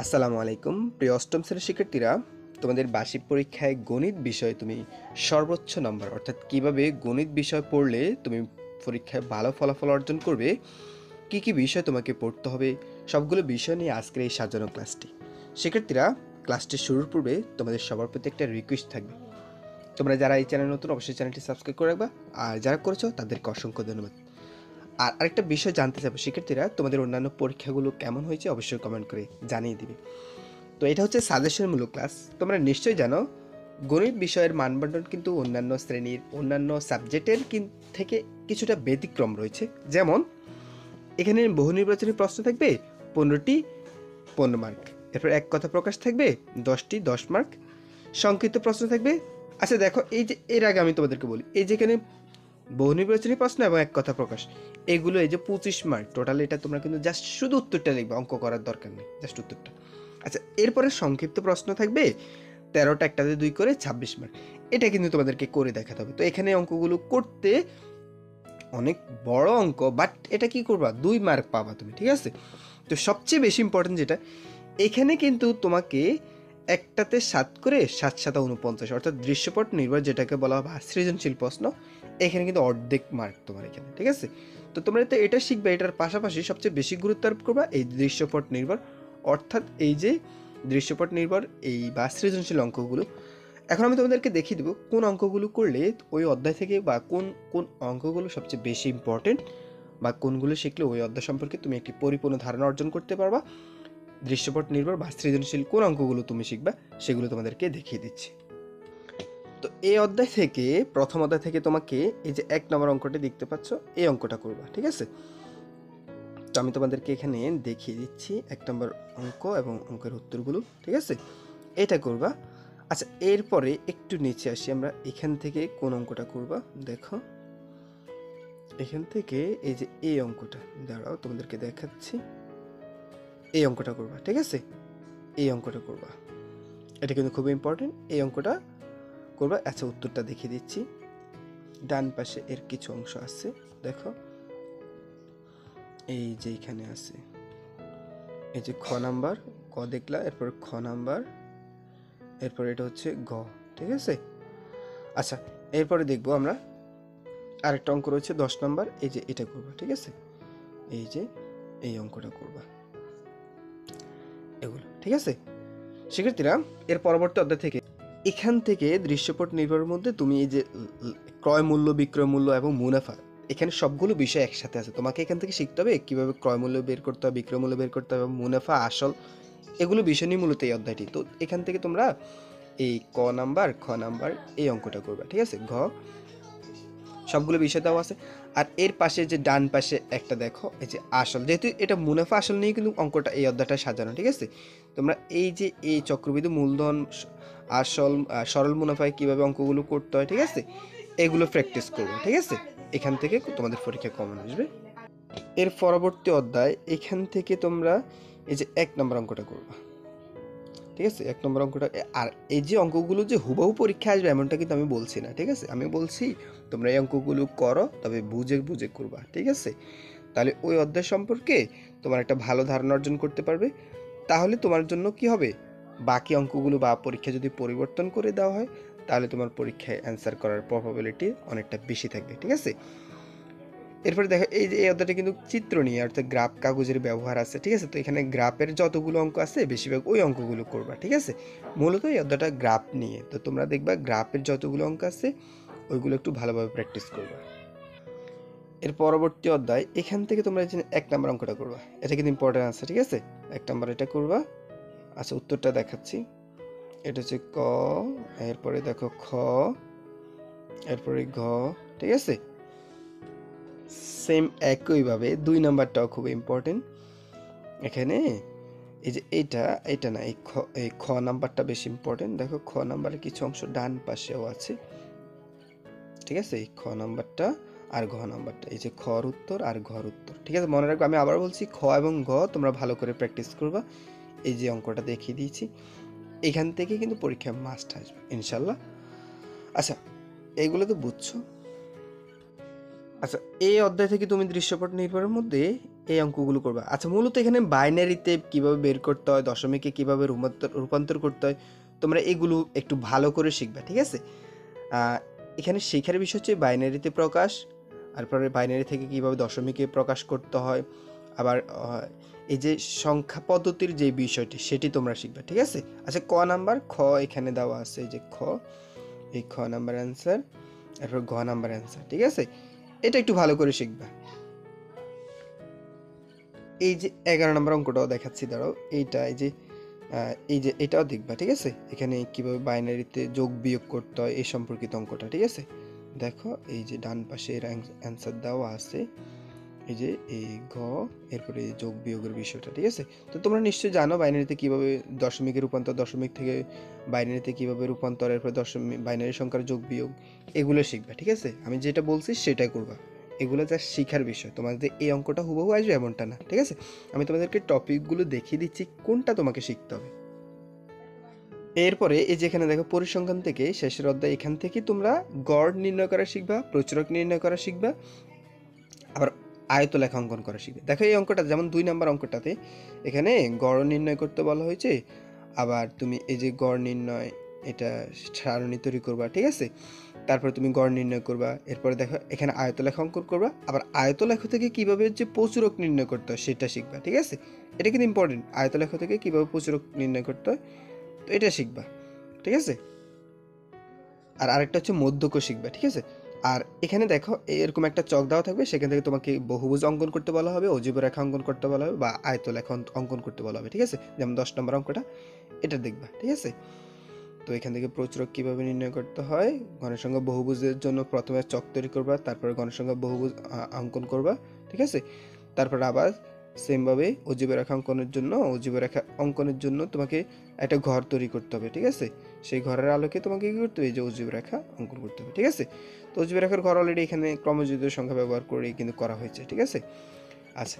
আসসালামু আলাইকুম প্রিয় অষ্টম শ্রেণীর শিক্ষার্থীরা, তোমাদের বার্ষিক পরীক্ষায় গণিত বিষয়ে তুমি সর্বোচ্চ নম্বর অর্থাৎ কিভাবে গণিত বিষয় পড়লে তুমি পরীক্ষায় ভালো ফলাফল অর্জন করবে, কি কি বিষয় তোমাকে পড়তে হবে, সবগুলো বিষয় নিয়ে আজকের এই সাজানো ক্লাসটি। শিক্ষার্থীরা, ক্লাসটি শুরুর পূর্বে তোমাদের সবার প্রতি একটা রিকোয়েস্ট থাকবে। তোমরা যারা এই চ্যানেল নতুন অবশ্যই চ্যানেলটি সাবস্ক্রাইব করে রাখবা, আর যারা করেছো তাদেরকে অসংখ্য ধন্যবাদ। আর আরেকটা বিষয় জানতে চাইবো শিক্ষার্থীরা, তোমাদের অন্যান্য পরীক্ষাগুলো কেমন হয়েছে অবশ্যই কমেন্ট করে জানিয়ে দিবে। তো এটা হচ্ছে সাজেশনমূলক ক্লাস। তোমরা নিশ্চয়ই জানো গণিত বিষয়ের মানবন্টন কিন্তু অন্যান্য শ্রেণীর অন্যান্য সাবজেক্টের থেকে কিছুটা ব্যতিক্রম রয়েছে। যেমন এখানে বহু নির্বাচনী প্রশ্ন থাকবে 15টি 15 মার্ক, এরপর এক কথা প্রকাশ থাকবে 10টি 10 মার্ক, সংক্ষিপ্ত প্রশ্ন থাকবে। আচ্ছা দেখো, এই যে এর আগে আমি তোমাদেরকে বলি, এই যেখানে বহু নির্বাচনী প্রশ্ন এবং এক কথা প্রকাশ, এগুলো এই যে 25 মার্ক টোটাল, এটা তোমরা কিন্তু জাস্ট শুধু উত্তরটা লিখবে, অঙ্ক করার দরকার নেই, জাস্ট উত্তরটা। আচ্ছা, এরপরে সংক্ষিপ্ত প্রশ্ন থাকবে 13টা একটাতে 2 করে 26 মার্ক, এটা কিন্তু তোমাদেরকে করে দেখাতে হবে। তো এখানে অঙ্কগুলো করতে অনেক বড় অঙ্ক, বাট এটা কি করবা, 2 মার্ক পাবা তুমি, ঠিক আছে। তো সবচেয়ে বেশি ইম্পর্টেন্ট যেটা, এখানে কিন্তু তোমাকে একটাতে 7 করে 7 7 49, অর্থাৎ দৃশ্যপট নির্ভর যেটাকে বলা হয় সৃজনশীল প্রশ্ন, এখানে কিন্তু অর্ধেক মার্ক তোমার এখানে, ঠিক আছে। তো তোমরা তো এটা শিখবে, এটার পাশাপাশি সবচেয়ে বেশি গুরুত্ব আরোপ করবা এই দৃশ্যপট নির্ভর, অর্থাৎ এই যে দৃশ্যপট নির্ভর এই বা সৃজনশীল অঙ্কগুলো। এখন আমি তোমাদেরকে দেখিয়ে দেবো কোন অঙ্কগুলো করলে ওই অধ্যায় থেকে, বা কোন কোন অঙ্কগুলো সবচেয়ে বেশি ইম্পর্টেন্ট, বা কোনগুলো শিখলে ওই অধ্যায় সম্পর্কে তুমি একটি পরিপূর্ণ ধারণা অর্জন করতে পারবা। দৃশ্যপট নির্ভর বা সৃজনশীল কোন অঙ্কগুলো তুমি শিখবা সেগুলো তোমাদেরকে দেখিয়ে দিচ্ছি। তো এই অধ্যায় থেকে, প্রথম অধ্যায় থেকে তোমাকে এই যে 1 নম্বর অঙ্কটা দেখতে পাচ্ছ, এই অঙ্কটা করবা, ঠিক আছে। তো আমি তোমাদেরকে এখানে দেখিয়ে দিচ্ছি 1 নম্বর অঙ্ক এবং অঙ্কের উত্তরগুলো, ঠিক আছে, এটা করবা। আচ্ছা, এরপরে একটু নিচে আসি আমরা, এখান থেকে কোন অঙ্কটা করবা, দেখো এখান থেকে এই যে এই অঙ্কটা, দাঁড়াও তোমাদেরকে দেখাচ্ছি, এই অঙ্কটা করবা, ঠিক আছে, এই অঙ্কটা করবা, এটা কিন্তু খুব ইম্পর্টেন্ট, এই অঙ্কটা করবা। আচ্ছা, উত্তরটা দেখিয়ে দিচ্ছি, ডান পাশে এর কিছু অংশ আছে, দেখো এই যে এখানে আছে, এই যে খ নাম্বার, ক দেখলা, এরপর খ নাম্বার, এরপর এটা হচ্ছে গ, ঠিক আছে। আচ্ছা, এরপরে দেখবো আমরা আরেকটা অঙ্ক রয়েছে 10 নাম্বার, এই যে এটা করবা, ঠিক আছে, এই যে এই অঙ্কটা করবা, এগুলো, ঠিক আছে। শিক্ষার্থীরা, এর পরবর্তী অধ্যায় থেকে এখান থেকে দৃশ্যপট নির্ভরের মধ্যে তুমি এই যে ক্রয় মূল্য, বিক্রয় মূল্য এবং মুনাফা, এখানে সবগুলো বিষয় একসাথে আছে। তোমাকে এখান থেকে শিখতে হবে কিভাবে ক্রয় মূল্য বের করতে হবে, বিক্রয় মূল্য বের করতে হবে, মুনাফা, আসল, এগুলো বিষয় নিয়ে মূলত এই অধ্যায়টি। তো এখান থেকে তোমরা এই ক নাম্বার, খ নাম্বার, এই অঙ্কটা করবে, ঠিক আছে। ঘ সবগুলো বিষয় দেওয়া আছে। আর এর পাশে যে ডান পাশে একটা দেখো, এই যে আসল, যেহেতু এটা মুনাফা আসল নিয়ে কিন্তু অঙ্কটা, এই অধ্যায়টা সাজানো, ঠিক আছে। তোমরা এই যে এই চক্রবৃদ্ধি মূলধন, আসল, সরল মুনাফায় কিভাবে অঙ্কগুলো করতে হয়, ঠিক আছে, এগুলো প্র্যাকটিস করবে, ঠিক আছে। এখান থেকে তোমাদের পরীক্ষা কমন আসবে। এর পরবর্তী অধ্যায়, এখান থেকে তোমরা এই যে 1 নম্বর অঙ্কটা করবা, ঠিক আছে, 1 নম্বর অঙ্কটা। আর এই যে অঙ্কগুলো যে হুবহু পরীক্ষা আসবে এমনটা কিন্তু আমি বলছি না, ঠিক আছে। আমি বলছি তোমরা এই অঙ্কগুলো করো, তবে বুঝে বুঝে করবা, ঠিক আছে। তাহলে ওই অধ্যায় সম্পর্কে তোমার একটা ভালো ধারণা অর্জন করতে পারবে। তাহলে তোমার জন্য কি হবে, বাকি অঙ্কগুলো বা পরীক্ষা যদি পরিবর্তন করে দেওয়া হয়, তাহলে তোমার পরীক্ষায় অ্যান্সার করার প্রবাবিলিটি অনেকটা বেশি থাকবে, ঠিক আছে। এরপরে দেখো, এই যে এই অধ্যায়টা কিন্তু চিত্র নিয়ে, অর্থাৎ গ্রাফ কাগজের ব্যবহার আছে, ঠিক আছে। তো এখানে গ্রাফের যতগুলো অঙ্ক আছে বেশিরভাগ ওই অঙ্কগুলো করবা, ঠিক আছে। মূলত এই অধ্যায়টা গ্রাফ নিয়ে, তো তোমরা দেখবা গ্রাফের যতগুলো অঙ্ক আছে ওইগুলো একটু ভালোভাবে প্র্যাকটিস করবা। এর পরবর্তী অধ্যায়, এখান থেকে তোমরা 1 নম্বর অঙ্কটা করবা, এটা কিন্তু ইম্পর্টেন্ট আছে, ঠিক আছে। 1 নম্বর এটা করবা। আচ্ছা, উত্তরটা দেখাচ্ছি, এটা হচ্ছে ক, এরপরে দেখো খ, এরপরে ঘ, ঠিক আছে। সেম একইভাবে 2 নাম্বারটাও খুব ইম্পর্টেন্ট। এখানে এই যে এটা না, এই খ নাম্বারটা বেশি ইম্পর্টেন্ট। দেখো খ নাম্বারের কিছু অংশ ডান পাশেও আছে, ঠিক আছে। এই খ নাম্বারটা আর ঘ নাম্বারটা, এই যে খর উত্তর আর ঘর উত্তর, ঠিক আছে। মনে রাখবে, আমি আবার বলছি, খ এবং ঘ তোমরা ভালো করে প্র্যাকটিস করবা। এই যে অঙ্কটা দেখিয়ে দিয়েছি, এখান থেকে কিন্তু পরীক্ষা মাস্ট আসবে ইনশাল্লাহ। আচ্ছা, এইগুলো তো বুঝছো। আচ্ছা, এই অধ্যায় থেকে তুমি দৃশ্যপট নির্ভরের মধ্যে এই অঙ্কগুলো করবা। আচ্ছা, মূলত এখানে বাইনারিতে কিভাবে বের করতে হয়, দশমিকে কিভাবে রূপান্তর করতে হয়, তোমরা এগুলো একটু ভালো করে শিখবা, ঠিক আছে? এখানে শেখার বিষয় হচ্ছে বাইনারিতে প্রকাশ, তারপরে বাইনারি থেকে কিভাবে দশমিকে প্রকাশ করতে হয়, আবার এই যে সংখ্যা পদ্ধতির যে বিষয়টি সেটি তোমরা শিখবে, ঠিক আছে? আচ্ছা, ক নাম্বার খ এখানে দেওয়া আছে, এই যে খ, এই খ নাম্বার অ্যান্সার, এরপর ঘ নাম্বার অ্যান্সার, ঠিক আছে? এটা একটু ভালো করে শিখবা। এই যে 11 নম্বর অঙ্কটাও দেখাচ্ছি, দাঁড়াও। এইটা এই যে এটাও দেখবা, ঠিক আছে? এখানে কিভাবে বাইনারিতে যোগ বিয়োগ করতে হয় এই সম্পর্কিত অঙ্কটা, ঠিক আছে? দেখো, এই যে ডান পাশে এর অ্যান্সার দেওয়া আছে, এই যে এই ঘ, এরপরে যোগ বিয়োগের বিষয়টা, ঠিক আছে? তো তোমরা নিশ্চয়ই জানো বাইনারিতে কিভাবে দশমিকের রূপান্তর, দশমিক থেকে বাইনারিতে কিভাবে রূপান্তর, এরপর দশমিক বাইনারি সংখ্যার যোগ বিয়োগ, এগুলো শিখবা, ঠিক আছে? আমি যেটা বলছি সেটাই করবা। এগুলো যা শিখার বিষয়, তোমাদের এই অঙ্কটা হুবহু আসবে এমনটা না, ঠিক আছে? আমি তোমাদেরকে টপিকগুলো দেখিয়ে দিচ্ছি কোনটা তোমাকে শিখতে হবে। এরপরে এই যেখানে দেখো পরিসংখ্যান থেকে শেষের অধ্যায়, এখান থেকে তোমরা গড় নির্ণয় করা শিখবা, প্রচুরক নির্ণয় করা শিখবা, আবার আয়তলেখা অঙ্কন করা শিখবে। দেখো এই অঙ্কটা যেমন 2 নাম্বার অঙ্কটাতে এখানে গড় নির্ণয় করতে বলা হয়েছে, আবার তুমি এই যে গড় নির্ণয় এটা সারণী তৈরি করবা, ঠিক আছে? তারপরে তুমি গড় নির্ণয় করবা, এরপরে দেখো এখানে আয়তলেখা অঙ্কন করবা, আবার আয়তলেখা থেকে কিভাবে যে প্রচুরক নির্ণয় করতে হয় সেটা শিখবা, ঠিক আছে? এটা কিন্তু ইম্পর্টেন্ট, আয়তলেখা থেকে কিভাবে প্রচুরক নির্ণয় করতে হয়, তো এটা শিখবা, ঠিক আছে? আর আরেকটা হচ্ছে মধ্যক শিখবা, ঠিক আছে? আর এখানে দেখো এরকম একটা চক দেওয়া থাকবে, সেখান থেকে তোমাকে বহুভুজ অঙ্কন করতে বলা হবে, অজীব রেখা অঙ্কন করতে বলা হবে, বা আয়তলেখা অঙ্কন করতে বলা হবে, ঠিক আছে? যেমন 10 নম্বর অঙ্কটা এটা দেখবা, ঠিক আছে? তো এখান থেকে প্রচুরক কিভাবে নির্ণয় করতে হয়, ঘনের সংখ্যা বহুভুজের জন্য প্রথমে চক তৈরি করবা, তারপরে ঘনের সংখ্যা বহুভুজ অঙ্কন করবা, ঠিক আছে? তারপর আবার সেমভাবে অজীব রেখা অঙ্কনের জন্য তোমাকে একটা ঘর তৈরি করতে হবে, ঠিক আছে? সেই ঘরের আলোকে তোমাকে কী করতে হবে, এই যে অজীব রেখা অঙ্কন করতে হবে, ঠিক আছে? তো অজীব রেখার ঘর অলরেডি এখানে ক্রমযুক্ত সংখ্যা ব্যবহার করে কিন্তু করা হয়েছে, ঠিক আছে? আচ্ছা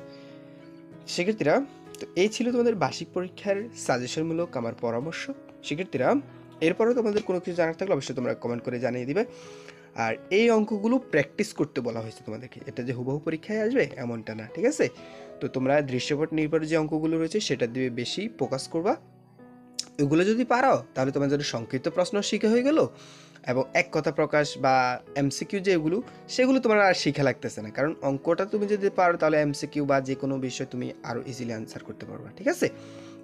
শিক্ষার্থীরা, তো এই ছিল তোমাদের বার্ষিক পরীক্ষার সাজেশনমূলক আমার পরামর্শ। শিক্ষার্থীরা, এরপরেও তোমাদের কোনো কিছু জানার থাকলে অবশ্যই তোমরা কমেন্ট করে জানিয়ে দিবে। আর এই অঙ্কগুলো প্র্যাকটিস করতে বলা হয়েছে তোমাদেরকে, এটা যে হুবহু পরীক্ষায় আসবে এমনটা না, ঠিক আছে? তো তোমরা দৃশ্যপট নির্ভর যে অঙ্কগুলো রয়েছে সেটা দিয়ে বেশি ফোকাস করবা। এগুলো যদি পারো তাহলে তোমার জন্য সংক্ষিপ্ত প্রশ্ন শিখা হয়ে গেল, এবং এক কথা প্রকাশ বা এমসিকিউ যেগুলো সেগুলো তোমার আর শিখা লাগতেছে না, কারণ অঙ্কটা তুমি যদি পারো তাহলে এমসিকিউ বা যে কোনো বিষয় তুমি আরও ইজিলি আনসার করতে পারবা, ঠিক আছে?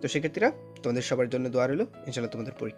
তো সেক্ষেত্রে তোমাদের সবার জন্য দোয়া রইল, ইনশাল্লাহ তোমাদের পরীক্ষা